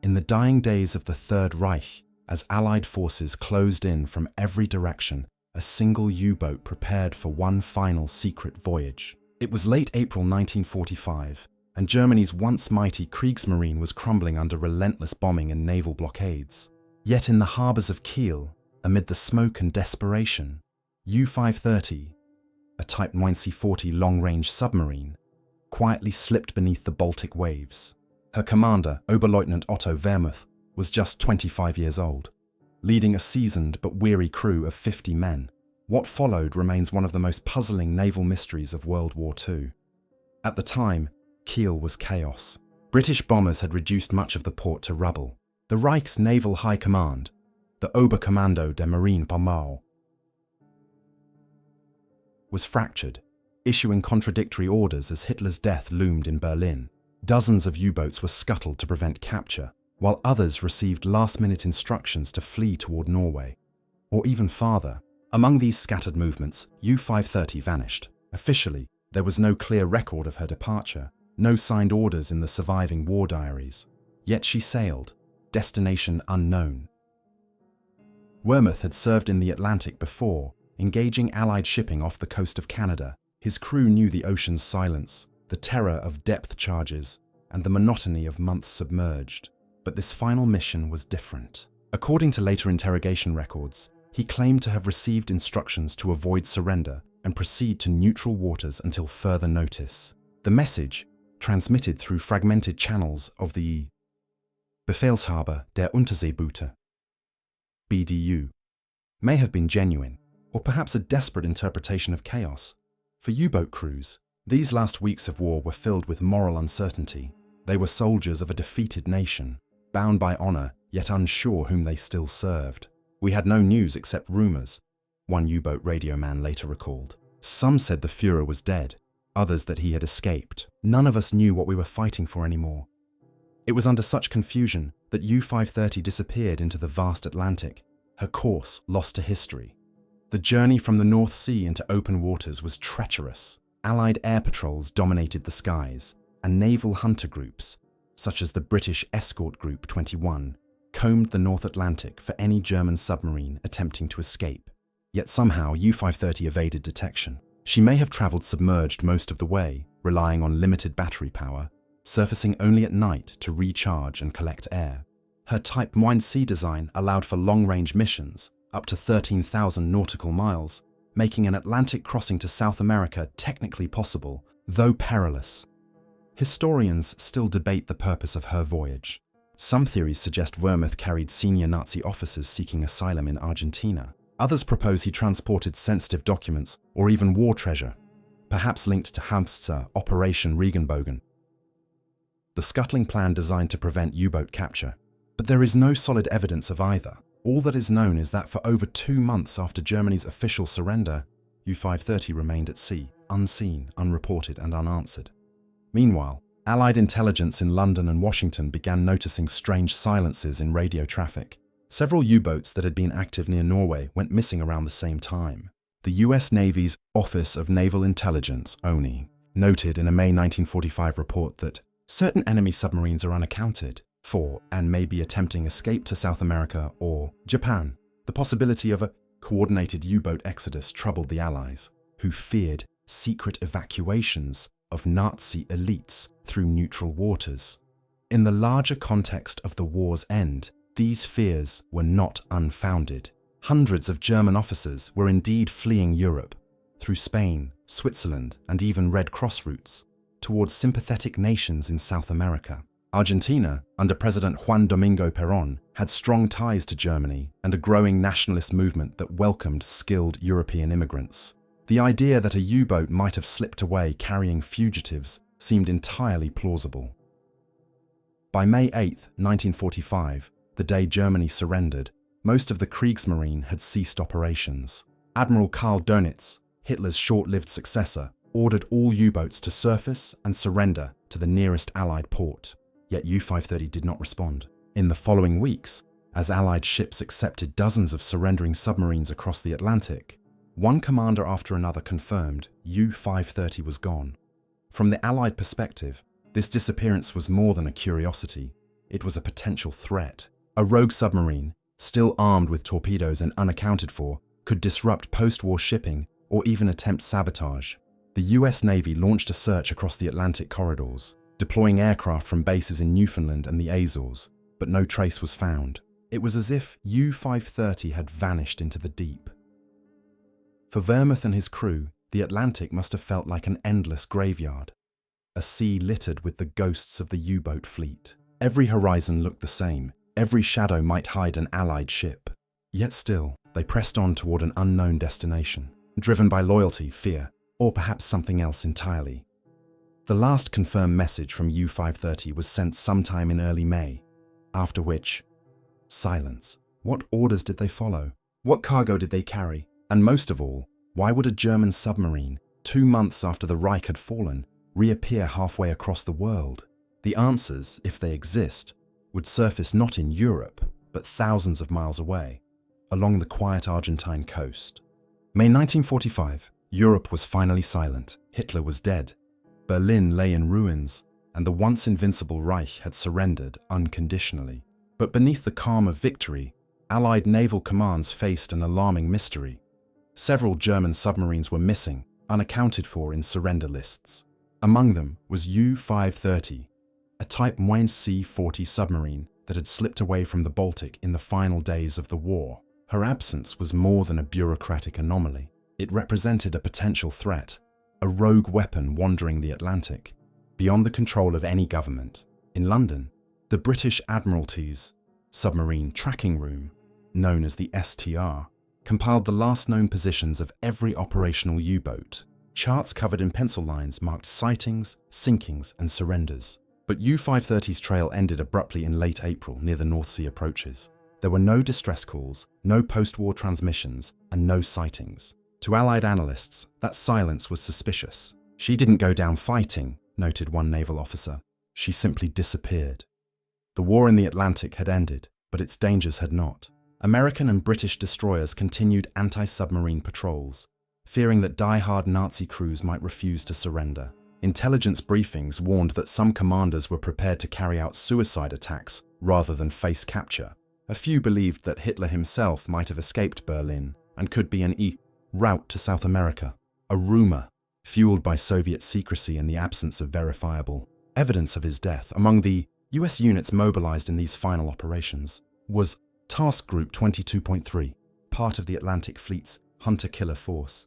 In the dying days of the Third Reich, as Allied forces closed in from every direction, a single U-boat prepared for one final secret voyage. It was late April 1945, and Germany's once mighty Kriegsmarine was crumbling under relentless bombing and naval blockades. Yet in the harbours of Kiel, amid the smoke and desperation, U-530, a Type 9C-40 long-range submarine, quietly slipped beneath the Baltic waves. Her commander, Oberleutnant Otto Wermuth, was just 25 years old, leading a seasoned but weary crew of 50 men. What followed remains one of the most puzzling naval mysteries of World War II. At the time, Kiel was chaos. British bombers had reduced much of the port to rubble. The Reich's Naval High Command, the Oberkommando der Marinepolizei, was fractured, issuing contradictory orders as Hitler's death loomed in Berlin. Dozens of U-boats were scuttled to prevent capture, while others received last-minute instructions to flee toward Norway. Or even farther. Among these scattered movements, U-530 vanished. Officially, there was no clear record of her departure, no signed orders in the surviving war diaries. Yet she sailed, destination unknown. Wermuth had served in the Atlantic before, engaging Allied shipping off the coast of Canada. His crew knew the ocean's silence, the terror of depth charges, and the monotony of months submerged. But this final mission was different. According to later interrogation records, he claimed to have received instructions to avoid surrender and proceed to neutral waters until further notice. The message, transmitted through fragmented channels of the Befehlshaber der Unterseeboote, BDU, may have been genuine, or perhaps a desperate interpretation of chaos. For U-boat crews, these last weeks of war were filled with moral uncertainty. They were soldiers of a defeated nation, bound by honor, yet unsure whom they still served. We had no news except rumors, one U-boat radio man later recalled. Some said the Führer was dead, others that he had escaped. None of us knew what we were fighting for anymore. It was under such confusion that U-530 disappeared into the vast Atlantic, her course lost to history. The journey from the North Sea into open waters was treacherous. Allied air patrols dominated the skies, and naval hunter groups, such as the British Escort Group 21, combed the North Atlantic for any German submarine attempting to escape. Yet somehow U-530 evaded detection. She may have travelled submerged most of the way, relying on limited battery power, surfacing only at night to recharge and collect air. Her Type 9C design allowed for long-range missions, up to 13,000 nautical miles, making an Atlantic crossing to South America technically possible, though perilous. Historians still debate the purpose of her voyage. Some theories suggest Wermuth carried senior Nazi officers seeking asylum in Argentina. Others propose he transported sensitive documents or even war treasure, perhaps linked to Hamst's Operation Regenbogen, the scuttling plan designed to prevent U-boat capture. But there is no solid evidence of either. All that is known is that for over 2 months after Germany's official surrender, U-530 remained at sea, unseen, unreported, and unanswered. Meanwhile, Allied intelligence in London and Washington began noticing strange silences in radio traffic. Several U-boats that had been active near Norway went missing around the same time. The US Navy's Office of Naval Intelligence, ONI, noted in a May 1945 report that certain enemy submarines are unaccounted for and may be attempting escape to South America or Japan. The possibility of a coordinated U-boat exodus troubled the Allies, who feared secret evacuations of Nazi elites through neutral waters. In the larger context of the war's end, these fears were not unfounded. Hundreds of German officers were indeed fleeing Europe, through Spain, Switzerland, and even Red Cross routes, towards sympathetic nations in South America. Argentina, under President Juan Domingo Perón, had strong ties to Germany and a growing nationalist movement that welcomed skilled European immigrants. The idea that a U-boat might have slipped away carrying fugitives seemed entirely plausible. By May 8, 1945, the day Germany surrendered, most of the Kriegsmarine had ceased operations. Admiral Karl Dönitz, Hitler's short-lived successor, ordered all U-boats to surface and surrender to the nearest Allied port. Yet U-530 did not respond. In the following weeks, as Allied ships accepted dozens of surrendering submarines across the Atlantic, one commander after another confirmed U-530 was gone. From the Allied perspective, this disappearance was more than a curiosity. It was a potential threat. A rogue submarine, still armed with torpedoes and unaccounted for, could disrupt post-war shipping or even attempt sabotage. The US Navy launched a search across the Atlantic corridors, deploying aircraft from bases in Newfoundland and the Azores, but no trace was found. It was as if U-530 had vanished into the deep. For Vermouth and his crew, the Atlantic must have felt like an endless graveyard, a sea littered with the ghosts of the U-boat fleet. Every horizon looked the same. Every shadow might hide an Allied ship. Yet still, they pressed on toward an unknown destination, driven by loyalty, fear, or perhaps something else entirely. The last confirmed message from U-530 was sent sometime in early May, after which, silence. What orders did they follow? What cargo did they carry? And most of all, why would a German submarine, 2 months after the Reich had fallen, reappear halfway across the world? The answers, if they exist, would surface not in Europe, but thousands of miles away, along the quiet Argentine coast. May 1945, Europe was finally silent. Hitler was dead. Berlin lay in ruins, and the once invincible Reich had surrendered unconditionally. But beneath the calm of victory, Allied naval commands faced an alarming mystery. Several German submarines were missing, unaccounted for in surrender lists. Among them was U-530, a Type C-40 submarine that had slipped away from the Baltic in the final days of the war. Her absence was more than a bureaucratic anomaly. It represented a potential threat, a rogue weapon wandering the Atlantic, beyond the control of any government. In London, the British Admiralty's Submarine Tracking Room, known as the STR, compiled the last known positions of every operational U-boat. Charts covered in pencil lines marked sightings, sinkings, and surrenders. But U-530's trail ended abruptly in late April near the North Sea approaches. There were no distress calls, no post-war transmissions, and no sightings. To Allied analysts, that silence was suspicious. "She didn't go down fighting," noted one naval officer. "She simply disappeared." The war in the Atlantic had ended, but its dangers had not. American and British destroyers continued anti-submarine patrols, fearing that die-hard Nazi crews might refuse to surrender. Intelligence briefings warned that some commanders were prepared to carry out suicide attacks rather than face capture. A few believed that Hitler himself might have escaped Berlin and could be an route to South America. A rumor, fueled by Soviet secrecy and the absence of verifiable evidence of his death. Among the US units mobilized in these final operations was Task Group 22.3, part of the Atlantic Fleet's hunter-killer force,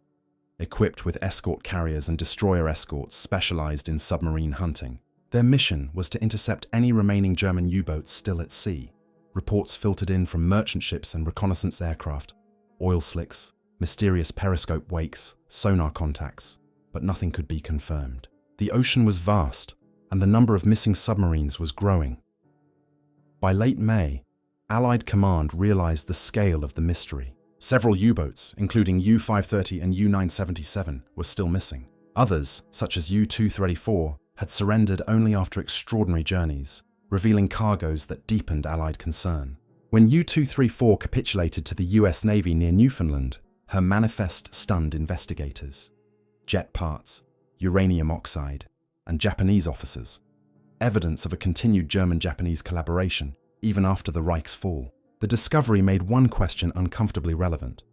equipped with escort carriers and destroyer escorts specialized in submarine hunting. Their mission was to intercept any remaining German U-boats still at sea. Reports filtered in from merchant ships and reconnaissance aircraft, oil slicks, mysterious periscope wakes, sonar contacts, but nothing could be confirmed. The ocean was vast, and the number of missing submarines was growing. By late May, Allied command realized the scale of the mystery. Several U-boats, including U-530 and U-977, were still missing. Others, such as U-234, had surrendered only after extraordinary journeys, revealing cargoes that deepened Allied concern. When U-234 capitulated to the US Navy near Newfoundland, her manifest stunned investigators. Jet parts, uranium oxide, and Japanese officers. Evidence of a continued German-Japanese collaboration, even after the Reich's fall. The discovery made one question uncomfortably relevant.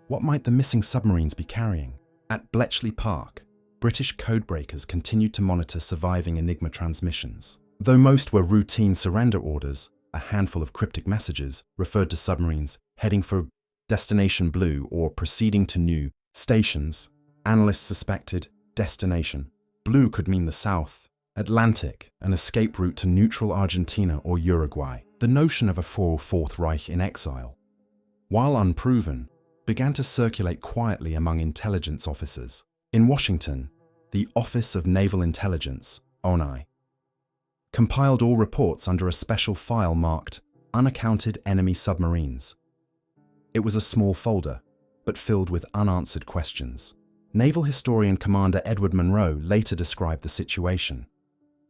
What might the missing submarines be carrying? At Bletchley Park, British codebreakers continued to monitor surviving Enigma transmissions. Though most were routine surrender orders, a handful of cryptic messages referred to submarines heading for Destination Blue or proceeding to new stations. Analysts suspected Destination Blue could mean the South Atlantic, an escape route to neutral Argentina or Uruguay. The notion of a Fourth Reich in exile, while unproven, began to circulate quietly among intelligence officers. In Washington, the Office of Naval Intelligence, ONI, compiled all reports under a special file marked Unaccounted Enemy Submarines. It was a small folder, but filled with unanswered questions. Naval historian Commander Edward Munro later described the situation.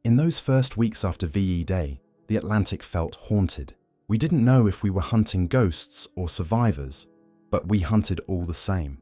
In those first weeks after VE Day, the Atlantic felt haunted. We didn't know if we were hunting ghosts or survivors, but we hunted all the same.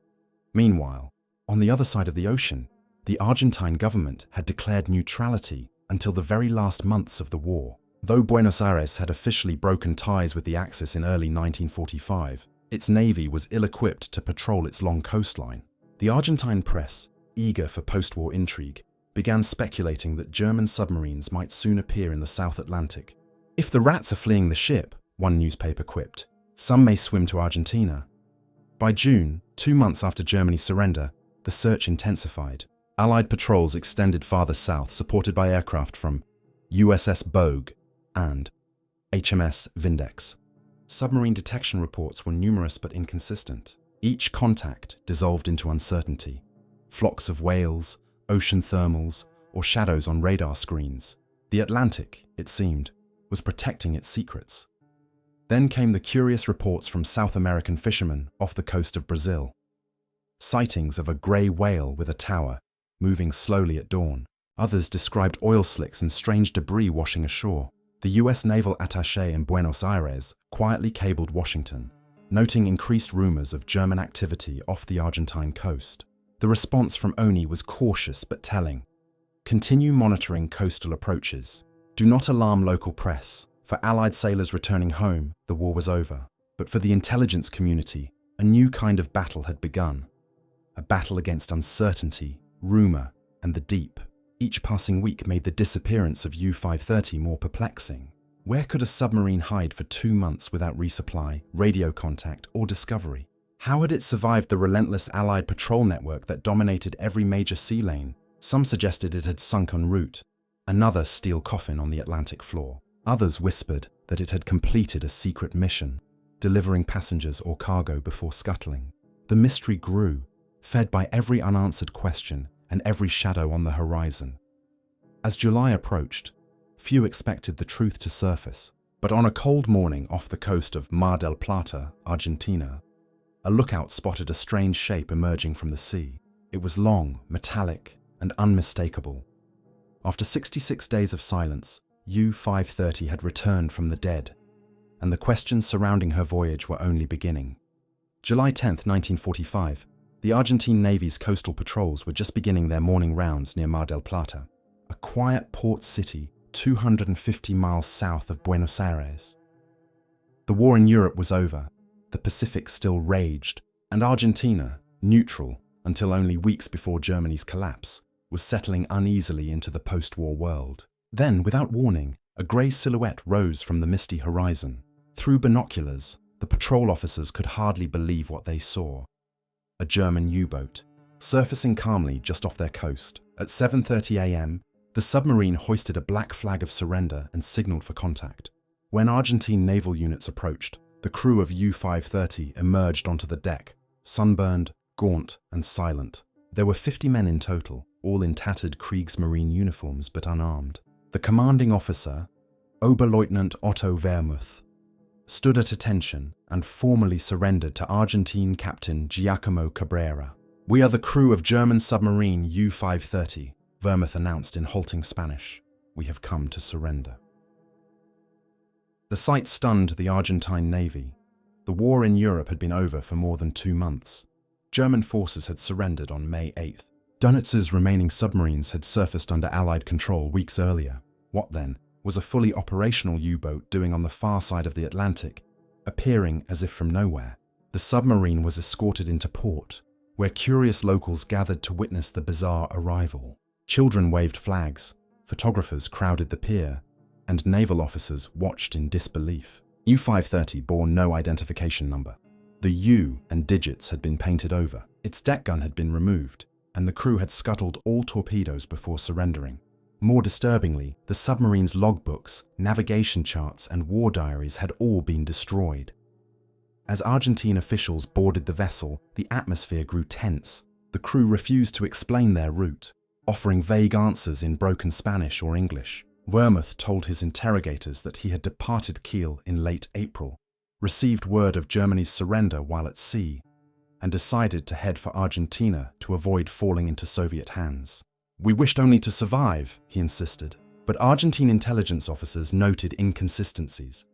Meanwhile, on the other side of the ocean, the Argentine government had declared neutrality until the very last months of the war. Though Buenos Aires had officially broken ties with the Axis in early 1945, its navy was ill-equipped to patrol its long coastline. The Argentine press, eager for post-war intrigue, began speculating that German submarines might soon appear in the South Atlantic. "If the rats are fleeing the ship," one newspaper quipped, "some may swim to Argentina." By June, 2 months after Germany's surrender, the search intensified. Allied patrols extended farther south, supported by aircraft from USS Bogue and HMS Vindex. Submarine detection reports were numerous but inconsistent. Each contact dissolved into uncertainty. Flocks of whales, ocean thermals, or shadows on radar screens. The Atlantic, it seemed, was protecting its secrets. Then came the curious reports from South American fishermen off the coast of Brazil. Sightings of a grey whale with a tower, moving slowly at dawn. Others described oil slicks and strange debris washing ashore. The US naval attaché in Buenos Aires quietly cabled Washington, noting increased rumors of German activity off the Argentine coast. The response from ONI was cautious but telling. Continue monitoring coastal approaches. Do not alarm local press. For Allied sailors returning home, the war was over. But for the intelligence community, a new kind of battle had begun. A battle against uncertainty, rumor, and the deep. Each passing week made the disappearance of U-530 more perplexing. Where could a submarine hide for 2 months without resupply, radio contact, or discovery? How had it survived the relentless Allied patrol network that dominated every major sea lane? Some suggested it had sunk en route, another steel coffin on the Atlantic floor. Others whispered that it had completed a secret mission, delivering passengers or cargo before scuttling. The mystery grew, fed by every unanswered question and every shadow on the horizon. As July approached, few expected the truth to surface. But on a cold morning off the coast of Mar del Plata, Argentina, a lookout spotted a strange shape emerging from the sea. It was long, metallic, and unmistakable. After 66 days of silence, U-530 had returned from the dead, and the questions surrounding her voyage were only beginning. July 10, 1945, the Argentine Navy's coastal patrols were just beginning their morning rounds near Mar del Plata, a quiet port city 250 miles south of Buenos Aires. The war in Europe was over, the Pacific still raged, and Argentina, neutral until only weeks before Germany's collapse, was settling uneasily into the post-war world. Then, without warning, a grey silhouette rose from the misty horizon. Through binoculars, the patrol officers could hardly believe what they saw. A German U-boat, surfacing calmly just off their coast. At 7:30 a.m., the submarine hoisted a black flag of surrender and signaled for contact. When Argentine naval units approached, the crew of U-530 emerged onto the deck, sunburned, gaunt, and silent. There were 50 men in total, all in tattered Kriegsmarine uniforms but unarmed. The commanding officer, Oberleutnant Otto Wermuth, stood at attention and formally surrendered to Argentine Captain Giacomo Cabrera. "We are the crew of German submarine U-530, Wermuth announced in halting Spanish. "We have come to surrender." The sight stunned the Argentine Navy. The war in Europe had been over for more than 2 months. German forces had surrendered on May 8th. Donitz's remaining submarines had surfaced under Allied control weeks earlier. What then was a fully operational U-boat doing on the far side of the Atlantic, appearing as if from nowhere? The submarine was escorted into port, where curious locals gathered to witness the bizarre arrival. Children waved flags, photographers crowded the pier, and naval officers watched in disbelief. U-530 bore no identification number. The U and digits had been painted over. Its deck gun had been removed, and the crew had scuttled all torpedoes before surrendering. More disturbingly, the submarine's logbooks, navigation charts, and war diaries had all been destroyed. As Argentine officials boarded the vessel, the atmosphere grew tense. The crew refused to explain their route, offering vague answers in broken Spanish or English. Wermuth told his interrogators that he had departed Kiel in late April, received word of Germany's surrender while at sea, and decided to head for Argentina to avoid falling into Soviet hands. "We wished only to survive," he insisted, but Argentine intelligence officers noted inconsistencies.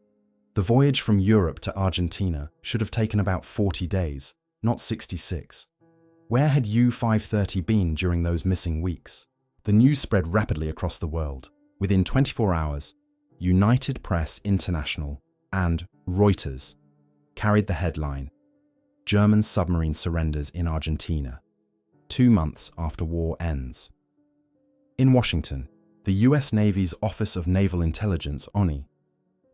The voyage from Europe to Argentina should have taken about 40 days, not 66. Where had U-530 been during those missing weeks? The news spread rapidly across the world. Within 24 hours, United Press International, and Reuters carried the headline, "German submarine surrenders in Argentina, 2 months after war ends." In Washington, the U.S. Navy's Office of Naval Intelligence, ONI,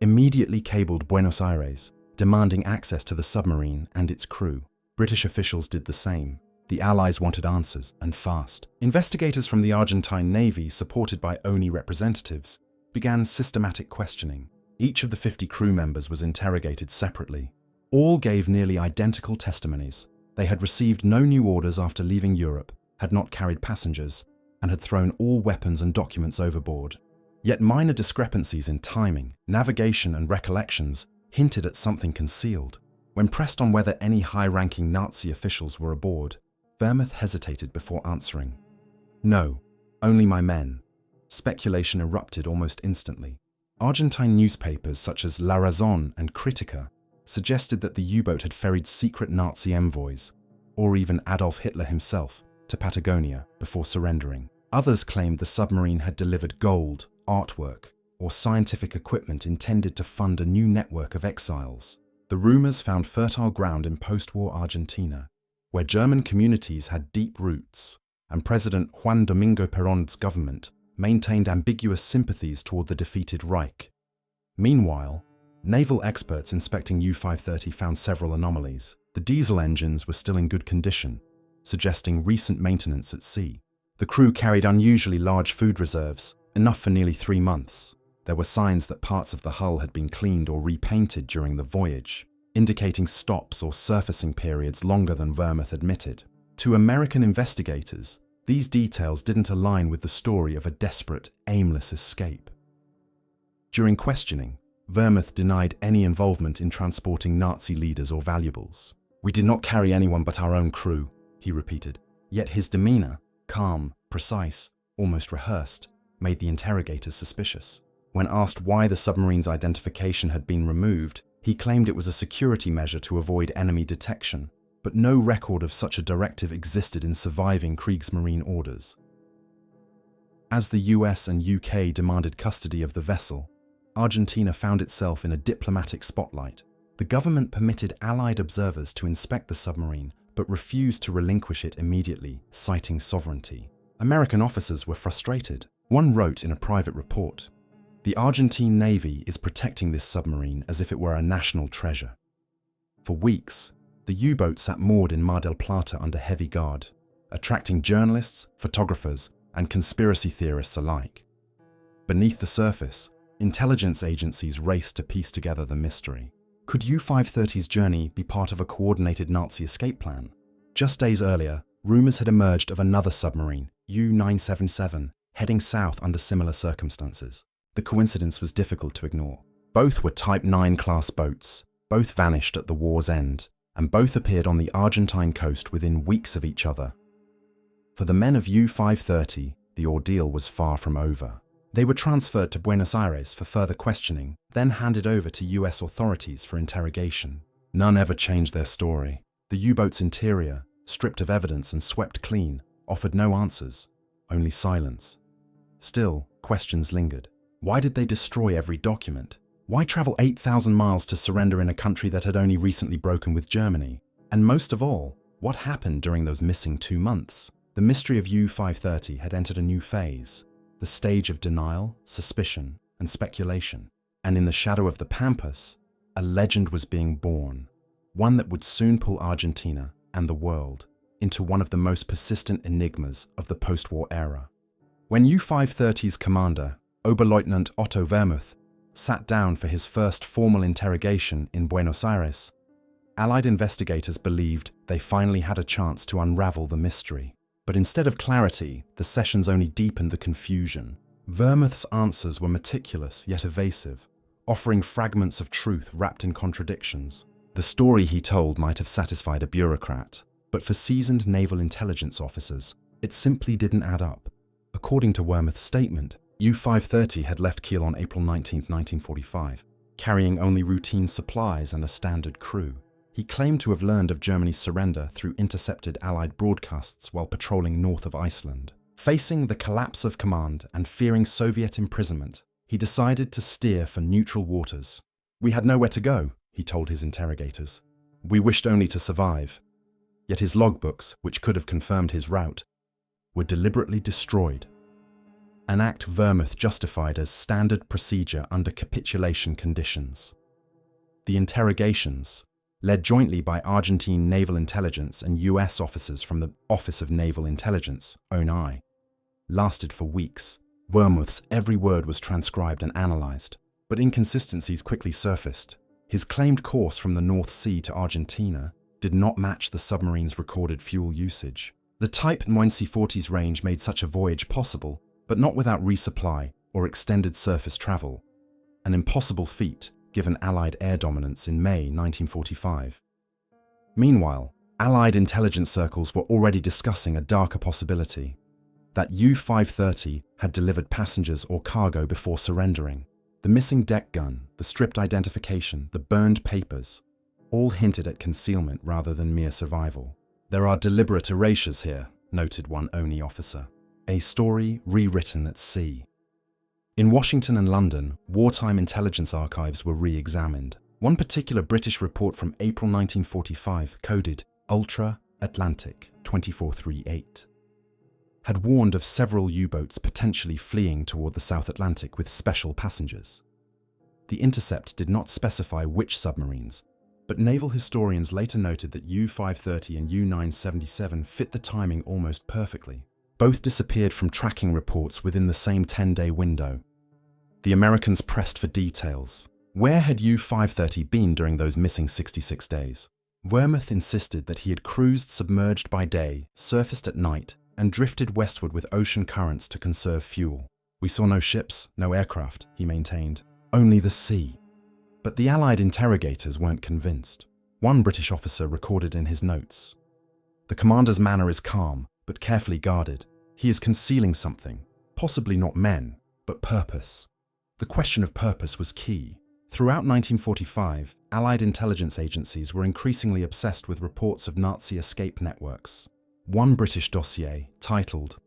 immediately cabled Buenos Aires, demanding access to the submarine and its crew. British officials did the same. The Allies wanted answers, and fast. Investigators from the Argentine Navy, supported by ONI representatives, began systematic questioning. Each of the 50 crew members was interrogated separately. All gave nearly identical testimonies. They had received no new orders after leaving Europe, had not carried passengers, and had thrown all weapons and documents overboard. Yet minor discrepancies in timing, navigation, and recollections hinted at something concealed. When pressed on whether any high-ranking Nazi officials were aboard, Wehrmacht hesitated before answering. "No, only my men." Speculation erupted almost instantly. Argentine newspapers such as La Razón and Critica suggested that the U-boat had ferried secret Nazi envoys, or even Adolf Hitler himself, to Patagonia before surrendering. Others claimed the submarine had delivered gold, artwork, or scientific equipment intended to fund a new network of exiles. The rumors found fertile ground in post-war Argentina, where German communities had deep roots, and President Juan Domingo Perón's government maintained ambiguous sympathies toward the defeated Reich. Meanwhile, naval experts inspecting U-530 found several anomalies. The diesel engines were still in good condition, suggesting recent maintenance at sea. The crew carried unusually large food reserves, enough for nearly 3 months. There were signs that parts of the hull had been cleaned or repainted during the voyage, indicating stops or surfacing periods longer than Wehrmacht admitted. To American investigators, these details didn't align with the story of a desperate, aimless escape. During questioning, Wehrmacht denied any involvement in transporting Nazi leaders or valuables. "We did not carry anyone but our own crew," he repeated. Yet his demeanor, calm, precise, almost rehearsed, made the interrogators suspicious. When asked why the submarine's identification had been removed, he claimed it was a security measure to avoid enemy detection, but no record of such a directive existed in surviving Kriegsmarine orders. As the US and UK demanded custody of the vessel, Argentina found itself in a diplomatic spotlight. The government permitted Allied observers to inspect the submarine, but refused to relinquish it immediately, citing sovereignty. American officers were frustrated. One wrote in a private report, "The Argentine Navy is protecting this submarine as if it were a national treasure." For weeks, the U-boat sat moored in Mar del Plata under heavy guard, attracting journalists, photographers, and conspiracy theorists alike. Beneath the surface, intelligence agencies raced to piece together the mystery. Could U-530's journey be part of a coordinated Nazi escape plan? Just days earlier, rumors had emerged of another submarine, U-977, heading south under similar circumstances. The coincidence was difficult to ignore. Both were Type 9 class boats, both vanished at the war's end, and both appeared on the Argentine coast within weeks of each other. For the men of U-530, the ordeal was far from over. They were transferred to Buenos Aires for further questioning, then handed over to US authorities for interrogation. None ever changed their story. The U-boat's interior, stripped of evidence and swept clean, offered no answers, only silence. Still, questions lingered. Why did they destroy every document? Why travel 8,000 miles to surrender in a country that had only recently broken with Germany? And most of all, what happened during those missing 2 months? The mystery of U-530 had entered a new phase, the stage of denial, suspicion, and speculation. And in the shadow of the Pampas, a legend was being born, one that would soon pull Argentina and the world into one of the most persistent enigmas of the post-war era. When U-530's commander, Oberleutnant Otto Wehrmacht, sat down for his first formal interrogation in Buenos Aires, Allied investigators believed they finally had a chance to unravel the mystery. But instead of clarity, the sessions only deepened the confusion. Wehrmacht's answers were meticulous yet evasive, offering fragments of truth wrapped in contradictions. The story he told might have satisfied a bureaucrat, but for seasoned naval intelligence officers, it simply didn't add up. According to Wehrmacht's statement, U-530 had left Kiel on April 19, 1945, carrying only routine supplies and a standard crew. He claimed to have learned of Germany's surrender through intercepted Allied broadcasts while patrolling north of Iceland. Facing the collapse of command and fearing Soviet imprisonment, he decided to steer for neutral waters. "We had nowhere to go," he told his interrogators. "We wished only to survive." Yet his logbooks, which could have confirmed his route, were deliberately destroyed. An act Wehrmacht justified as standard procedure under capitulation conditions. The interrogations, led jointly by Argentine Naval Intelligence and US officers from the Office of Naval Intelligence, ONI, lasted for weeks. Wehrmacht's every word was transcribed and analyzed, but inconsistencies quickly surfaced. His claimed course from the North Sea to Argentina did not match the submarine's recorded fuel usage. The Type 940's range made such a voyage possible, but not without resupply or extended surface travel, an impossible feat given Allied air dominance in May 1945. Meanwhile, Allied intelligence circles were already discussing a darker possibility, that U-530 had delivered passengers or cargo before surrendering. The missing deck gun, the stripped identification, the burned papers, all hinted at concealment rather than mere survival. "There are deliberate erasures here," noted one ONI officer. "A story rewritten at sea." In Washington and London, wartime intelligence archives were re-examined. One particular British report from April 1945, coded Ultra Atlantic 2438, had warned of several U-boats potentially fleeing toward the South Atlantic with special passengers. The intercept did not specify which submarines, but naval historians later noted that U-530 and U-977 fit the timing almost perfectly. Both disappeared from tracking reports within the same 10-day window. The Americans pressed for details. Where had U-530 been during those missing 66 days? Wehrmacht insisted that he had cruised submerged by day, surfaced at night, and drifted westward with ocean currents to conserve fuel. "We saw no ships, no aircraft," he maintained. "Only the sea." But the Allied interrogators weren't convinced. One British officer recorded in his notes, "The commander's manner is calm, but carefully guarded. He is concealing something, possibly not men, but purpose." The question of purpose was key. Throughout 1945, Allied intelligence agencies were increasingly obsessed with reports of Nazi escape networks. One British dossier, titled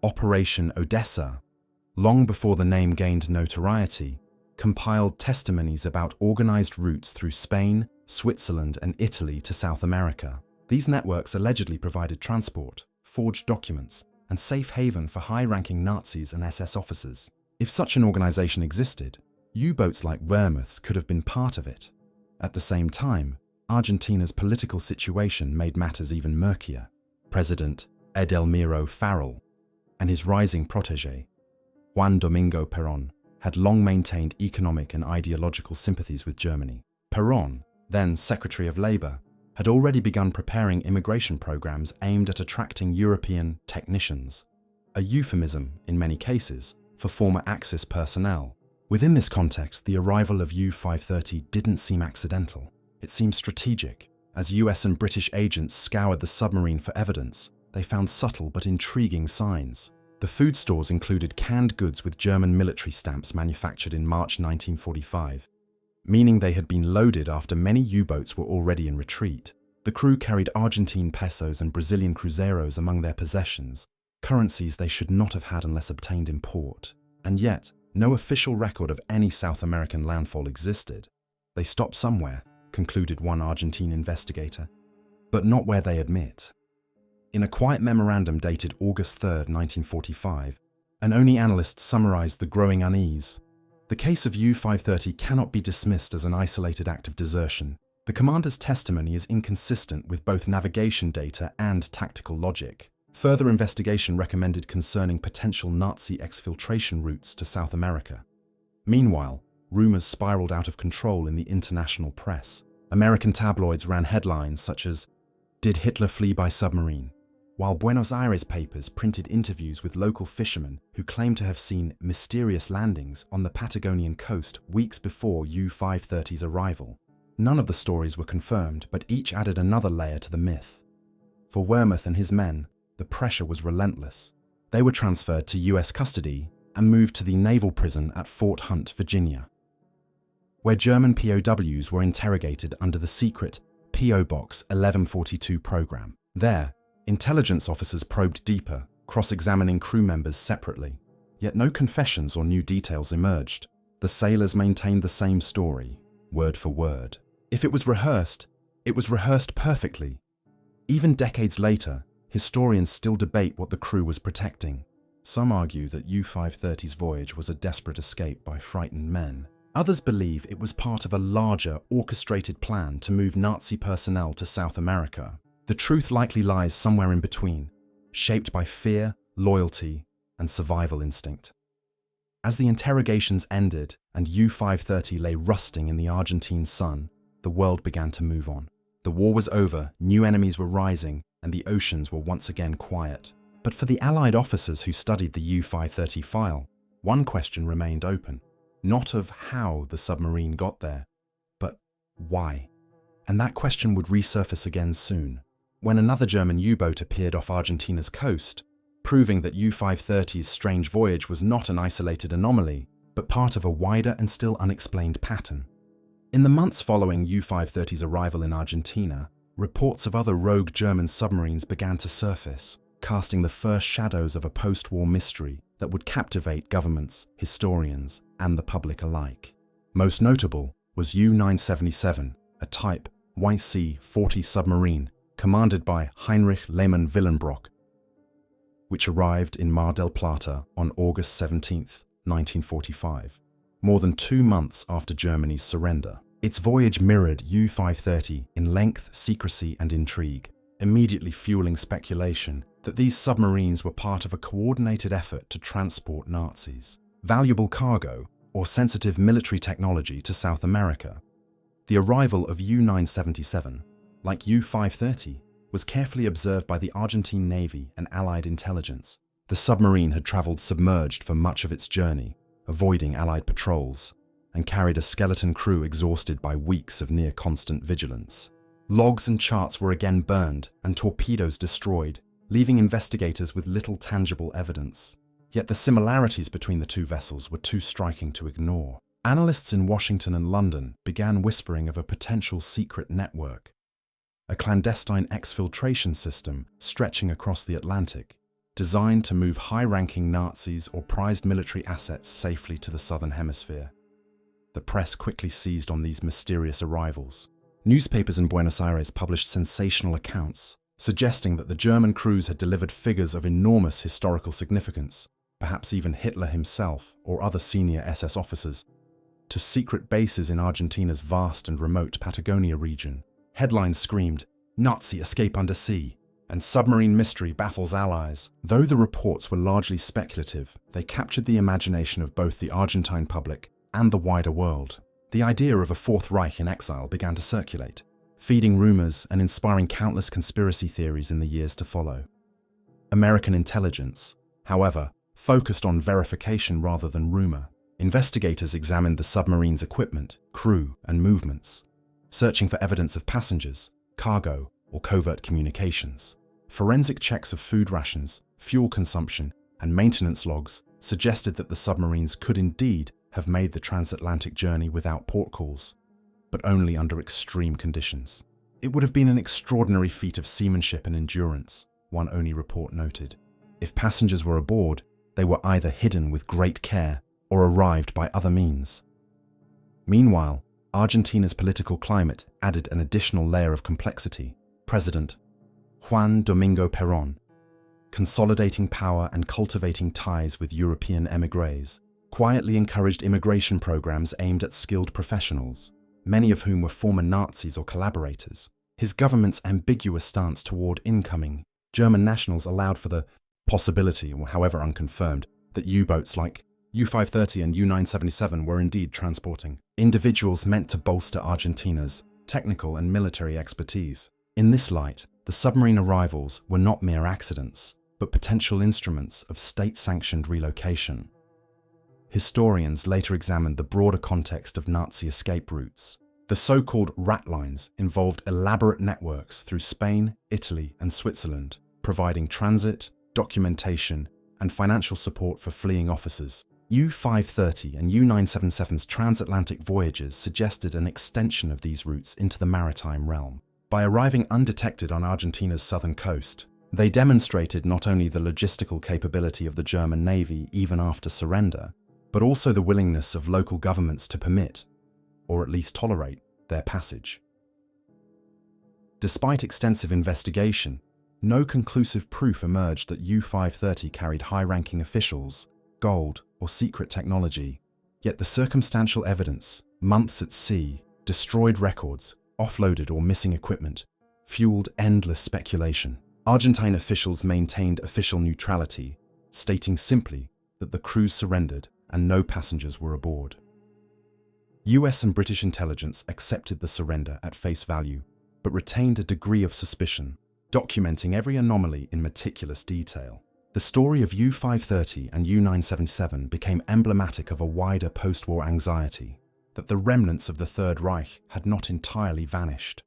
Operation Odessa, long before the name gained notoriety, compiled testimonies about organized routes through Spain, Switzerland, and Italy to South America. These networks allegedly provided transport, forged documents, and safe haven for high-ranking Nazis and SS officers. If such an organization existed, U-boats like Wehrmacht's could have been part of it. At the same time, Argentina's political situation made matters even murkier. President Edelmiro Farrell and his rising protege, Juan Domingo Perón, had long maintained economic and ideological sympathies with Germany. Perón, then Secretary of Labor, had already begun preparing immigration programs aimed at attracting European technicians, a euphemism, in many cases, for former Axis personnel. Within this context, the arrival of U-530 didn't seem accidental. It seemed strategic. As US and British agents scoured the submarine for evidence, they found subtle but intriguing signs. The food stores included canned goods with German military stamps manufactured in March 1945, meaning they had been loaded after many U-boats were already in retreat. The crew carried Argentine pesos and Brazilian cruzeiros among their possessions, currencies they should not have had unless obtained in port. And yet, no official record of any South American landfall existed. "They stopped somewhere," concluded one Argentine investigator, "but not where they admit." In a quiet memorandum dated August 3, 1945, an ONI analyst summarized the growing unease. "The case of U-530 cannot be dismissed as an isolated act of desertion. The commander's testimony is inconsistent with both navigation data and tactical logic." Further investigation recommended concerning potential Nazi exfiltration routes to South America. Meanwhile, rumors spiraled out of control in the international press. American tabloids ran headlines such as, "Did Hitler flee by submarine?" while Buenos Aires papers printed interviews with local fishermen who claimed to have seen mysterious landings on the Patagonian coast weeks before U-530's arrival. None of the stories were confirmed, but each added another layer to the myth. For Wehrmacht and his men, the pressure was relentless. They were transferred to US custody and moved to the naval prison at Fort Hunt, Virginia, where German POWs were interrogated under the secret PO Box 1142 program. There, intelligence officers probed deeper, cross-examining crew members separately. Yet no confessions or new details emerged. The sailors maintained the same story, word for word. If it was rehearsed perfectly. Even decades later, historians still debate what the crew was protecting. Some argue that U-530's voyage was a desperate escape by frightened men. Others believe it was part of a larger, orchestrated plan to move Nazi personnel to South America. The truth likely lies somewhere in between, shaped by fear, loyalty, and survival instinct. As the interrogations ended and U-530 lay rusting in the Argentine sun, the world began to move on. The war was over, new enemies were rising, and the oceans were once again quiet. But for the Allied officers who studied the U-530 file, one question remained open. Not of how the submarine got there, but why? And that question would resurface again soon, when another German U-boat appeared off Argentina's coast, proving that U-530's strange voyage was not an isolated anomaly, but part of a wider and still unexplained pattern. In the months following U-530's arrival in Argentina, reports of other rogue German submarines began to surface, casting the first shadows of a post-war mystery that would captivate governments, historians, and the public alike. Most notable was U-977, a Type YC-40 submarine commanded by Heinrich Lehmann-Willenbrock, which arrived in Mar del Plata on August 17, 1945, more than 2 months after Germany's surrender. Its voyage mirrored U-530 in length, secrecy, and intrigue, immediately fueling speculation that these submarines were part of a coordinated effort to transport Nazis, valuable cargo, or sensitive military technology to South America. The arrival of U-977, like U-530, was carefully observed by the Argentine Navy and Allied intelligence. The submarine had traveled submerged for much of its journey, avoiding Allied patrols, and carried a skeleton crew exhausted by weeks of near-constant vigilance. Logs and charts were again burned and torpedoes destroyed, leaving investigators with little tangible evidence. Yet the similarities between the two vessels were too striking to ignore. Analysts in Washington and London began whispering of a potential secret network, a clandestine exfiltration system stretching across the Atlantic, designed to move high-ranking Nazis or prized military assets safely to the Southern Hemisphere. The press quickly seized on these mysterious arrivals. Newspapers in Buenos Aires published sensational accounts, suggesting that the German crews had delivered figures of enormous historical significance, perhaps even Hitler himself or other senior SS officers, to secret bases in Argentina's vast and remote Patagonia region. Headlines screamed, "Nazi escape under sea," and "Submarine mystery baffles Allies." Though the reports were largely speculative, they captured the imagination of both the Argentine public and the wider world. The idea of a Fourth Reich in exile began to circulate, feeding rumors and inspiring countless conspiracy theories in the years to follow. American intelligence, however, focused on verification rather than rumor. Investigators examined the submarine's equipment, crew, and movements, searching for evidence of passengers, cargo, or covert communications. Forensic checks of food rations, fuel consumption, and maintenance logs suggested that the submarines could indeed have made the transatlantic journey without port calls, but only under extreme conditions. It would have been an extraordinary feat of seamanship and endurance, one ONI report noted. If passengers were aboard, they were either hidden with great care or arrived by other means. Meanwhile, Argentina's political climate added an additional layer of complexity. President Juan Domingo Perón, consolidating power and cultivating ties with European émigrés, quietly encouraged immigration programs aimed at skilled professionals, many of whom were former Nazis or collaborators. His government's ambiguous stance toward incoming German nationals allowed for the possibility, or however unconfirmed, that U-boats like U-530 and U-977 were indeed transporting individuals meant to bolster Argentina's technical and military expertise. In this light, the submarine arrivals were not mere accidents, but potential instruments of state-sanctioned relocation. Historians later examined the broader context of Nazi escape routes. The so-called rat lines involved elaborate networks through Spain, Italy, and Switzerland, providing transit, documentation, and financial support for fleeing officers. U-530 and U-977's transatlantic voyages suggested an extension of these routes into the maritime realm. By arriving undetected on Argentina's southern coast, They demonstrated not only the logistical capability of the German Navy even after surrender, but also the willingness of local governments to permit, or at least tolerate, their passage. Despite extensive investigation, no conclusive proof emerged that U-530 carried high-ranking officials, gold, or secret technology. Yet the circumstantial evidence, months at sea, destroyed records, offloaded or missing equipment, fueled endless speculation. Argentine officials maintained official neutrality, stating simply that the crews surrendered and no passengers were aboard. US and British intelligence accepted the surrender at face value, but retained a degree of suspicion, documenting every anomaly in meticulous detail. The story of U-530 and U-977 became emblematic of a wider post-war anxiety that the remnants of the Third Reich had not entirely vanished.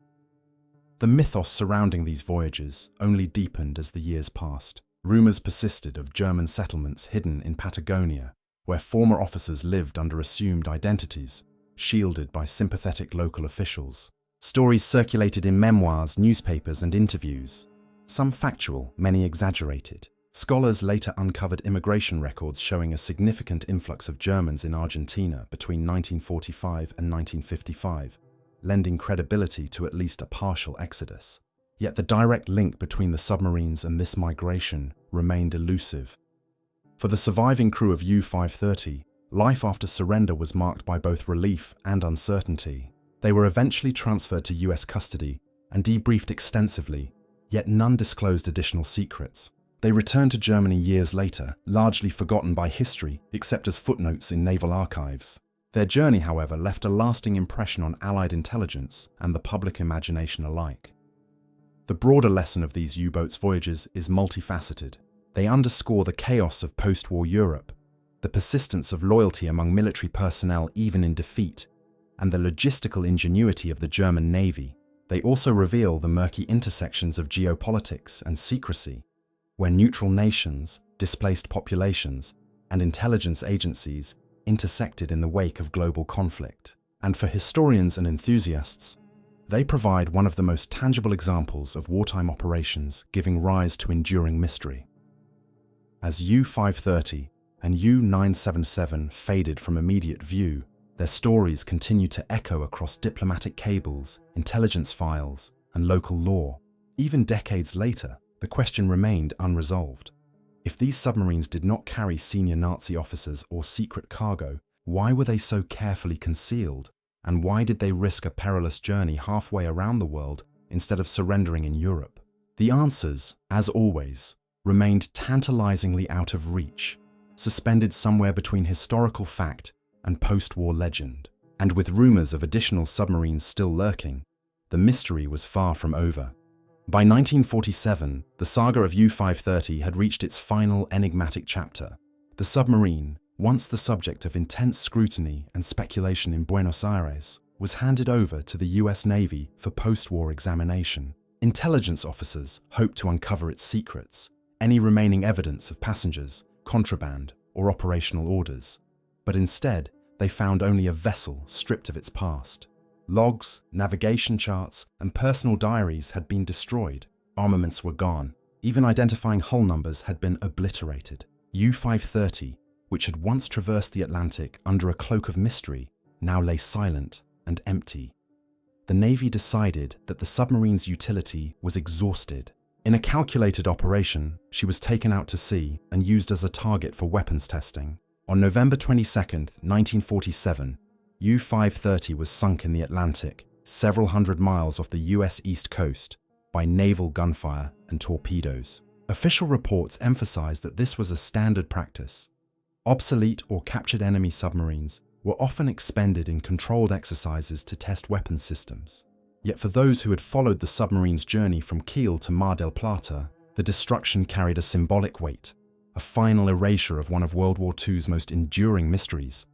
The mythos surrounding these voyages only deepened as the years passed. Rumors persisted of German settlements hidden in Patagonia, where former officers lived under assumed identities, shielded by sympathetic local officials. Stories circulated in memoirs, newspapers, and interviews, some factual, many exaggerated. Scholars later uncovered immigration records showing a significant influx of Germans in Argentina between 1945 and 1955, lending credibility to at least a partial exodus. Yet the direct link between the submarines and this migration remained elusive. For the surviving crew of U-530, life after surrender was marked by both relief and uncertainty. They were eventually transferred to US custody and debriefed extensively, yet none disclosed additional secrets. They returned to Germany years later, largely forgotten by history except as footnotes in naval archives. Their journey, however, left a lasting impression on Allied intelligence and the public imagination alike. The broader lesson of these U-boats voyages is multifaceted. They underscore the chaos of post-war Europe, the persistence of loyalty among military personnel even in defeat, and the logistical ingenuity of the German Navy. They also reveal the murky intersections of geopolitics and secrecy, where neutral nations, displaced populations, and intelligence agencies intersected in the wake of global conflict. And for historians and enthusiasts, they provide one of the most tangible examples of wartime operations giving rise to enduring mystery. As U-530 and U-977 faded from immediate view, their stories continued to echo across diplomatic cables, intelligence files, and local lore. Even decades later, the question remained unresolved. If these submarines did not carry senior Nazi officers or secret cargo, why were they so carefully concealed? And why did they risk a perilous journey halfway around the world instead of surrendering in Europe? The answers, as always, remained tantalizingly out of reach, suspended somewhere between historical fact and post-war legend. And with rumors of additional submarines still lurking, the mystery was far from over. By 1947, the saga of U-530 had reached its final enigmatic chapter. The submarine, once the subject of intense scrutiny and speculation in Buenos Aires, was handed over to the US Navy for post-war examination. Intelligence officers hoped to uncover its secrets, any remaining evidence of passengers, contraband, or operational orders. But instead, they found only a vessel stripped of its past. Logs, navigation charts, and personal diaries had been destroyed. Armaments were gone. Even identifying hull numbers had been obliterated. U-530, which had once traversed the Atlantic under a cloak of mystery, now lay silent and empty. The Navy decided that the submarine's utility was exhausted. In a calculated operation, she was taken out to sea and used as a target for weapons testing. On November 22, 1947, U-530 was sunk in the Atlantic, several hundred miles off the US East Coast, by naval gunfire and torpedoes. Official reports emphasized that this was a standard practice. Obsolete or captured enemy submarines were often expended in controlled exercises to test weapons systems. Yet for those who had followed the submarine's journey from Kiel to Mar del Plata, the destruction carried a symbolic weight, a final erasure of one of World War II's most enduring mysteries.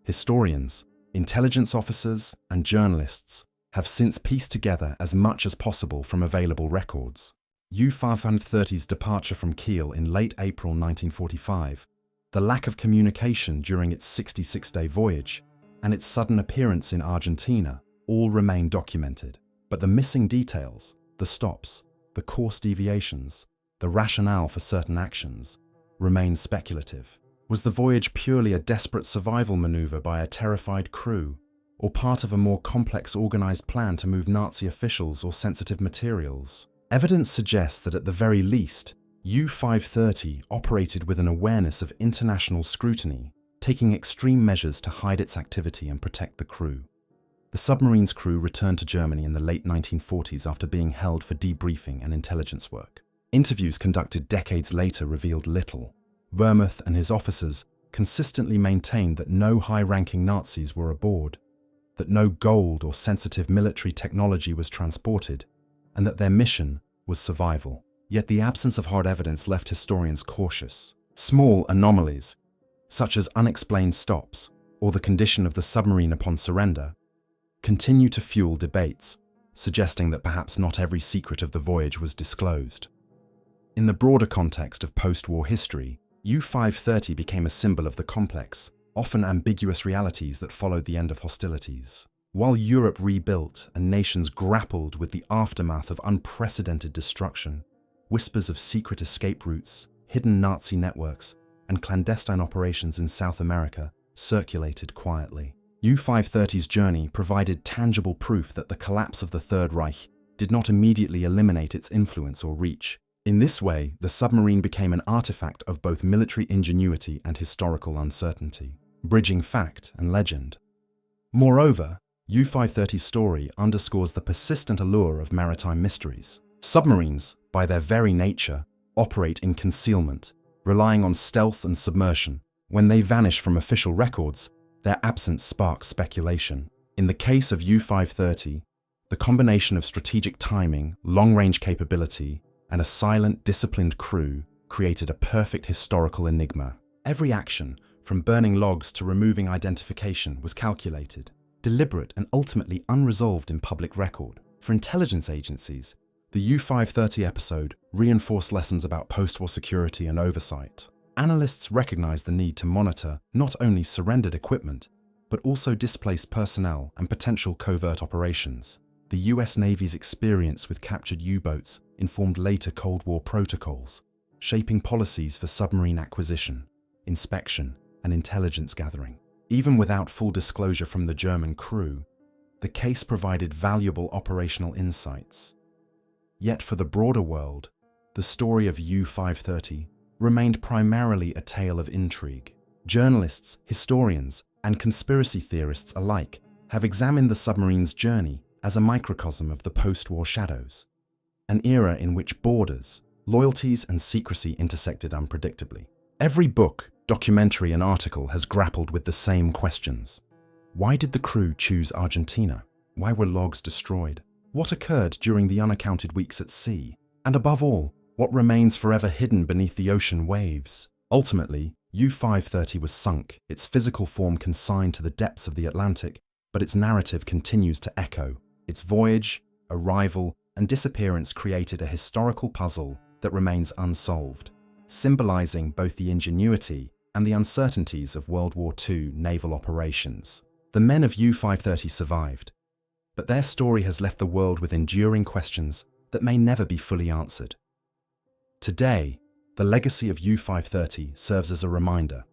Historians, intelligence officers, and journalists have since pieced together as much as possible from available records. U-530's departure from Kiel in late April 1945, the lack of communication during its 66-day voyage, and its sudden appearance in Argentina all remain documented. But the missing details, the stops, the course deviations, the rationale for certain actions, remains speculative. Was the voyage purely a desperate survival maneuver by a terrified crew, or part of a more complex organized plan to move Nazi officials or sensitive materials? Evidence suggests that at the very least, U-530 operated with an awareness of international scrutiny, taking extreme measures to hide its activity and protect the crew. The submarine's crew returned to Germany in the late 1940s after being held for debriefing and intelligence work. Interviews conducted decades later revealed little. Wehrmacht and his officers consistently maintained that no high-ranking Nazis were aboard, that no gold or sensitive military technology was transported, and that their mission was survival. Yet the absence of hard evidence left historians cautious. Small anomalies, such as unexplained stops or the condition of the submarine upon surrender, continue to fuel debates, suggesting that perhaps not every secret of the voyage was disclosed. In the broader context of post-war history, U-530 became a symbol of the complex, often ambiguous realities that followed the end of hostilities. While Europe rebuilt and nations grappled with the aftermath of unprecedented destruction, whispers of secret escape routes, hidden Nazi networks, and clandestine operations in South America circulated quietly. U-530's journey provided tangible proof that the collapse of the Third Reich did not immediately eliminate its influence or reach. In this way, the submarine became an artifact of both military ingenuity and historical uncertainty, bridging fact and legend. Moreover, U-530's story underscores the persistent allure of maritime mysteries. Submarines, by their very nature, operate in concealment, relying on stealth and submersion. When they vanish from official records, their absence sparks speculation. In the case of U-530, the combination of strategic timing, long-range capability, and a silent, disciplined crew created a perfect historical enigma. Every action, from burning logs to removing identification, was calculated, deliberate, and ultimately unresolved in public record. For intelligence agencies, the U-530 episode reinforced lessons about post-war security and oversight. Analysts recognized the need to monitor not only surrendered equipment, but also displaced personnel and potential covert operations. The US Navy's experience with captured U-boats informed later Cold War protocols, shaping policies for submarine acquisition, inspection, and intelligence gathering. Even without full disclosure from the German crew, the case provided valuable operational insights. Yet for the broader world, the story of U-530 remained primarily a tale of intrigue. Journalists, historians, and conspiracy theorists alike have examined the submarine's journey as a microcosm of the post-war shadows, an era in which borders, loyalties, and secrecy intersected unpredictably. Every book, documentary, and article has grappled with the same questions. Why did the crew choose Argentina? Why were logs destroyed? What occurred during the unaccounted weeks at sea? And above all, what remains forever hidden beneath the ocean waves? Ultimately, U-530 was sunk, its physical form consigned to the depths of the Atlantic, but its narrative continues to echo. Its voyage, arrival, and disappearance created a historical puzzle that remains unsolved, symbolizing both the ingenuity and the uncertainties of World War II naval operations. The men of U-530 survived, but their story has left the world with enduring questions that may never be fully answered. Today, the legacy of U-530 serves as a reminder.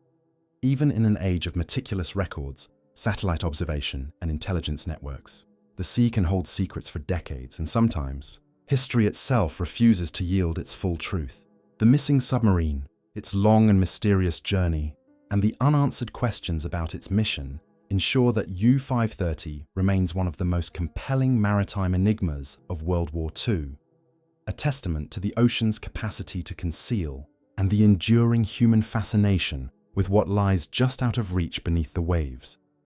Even in an age of meticulous records, satellite observation, and intelligence networks, the sea can hold secrets for decades, and sometimes, history itself refuses to yield its full truth. The missing submarine, its long and mysterious journey, and the unanswered questions about its mission ensure that U-530 remains one of the most compelling maritime enigmas of World War II, a testament to the ocean's capacity to conceal and the enduring human fascination with what lies just out of reach beneath the waves.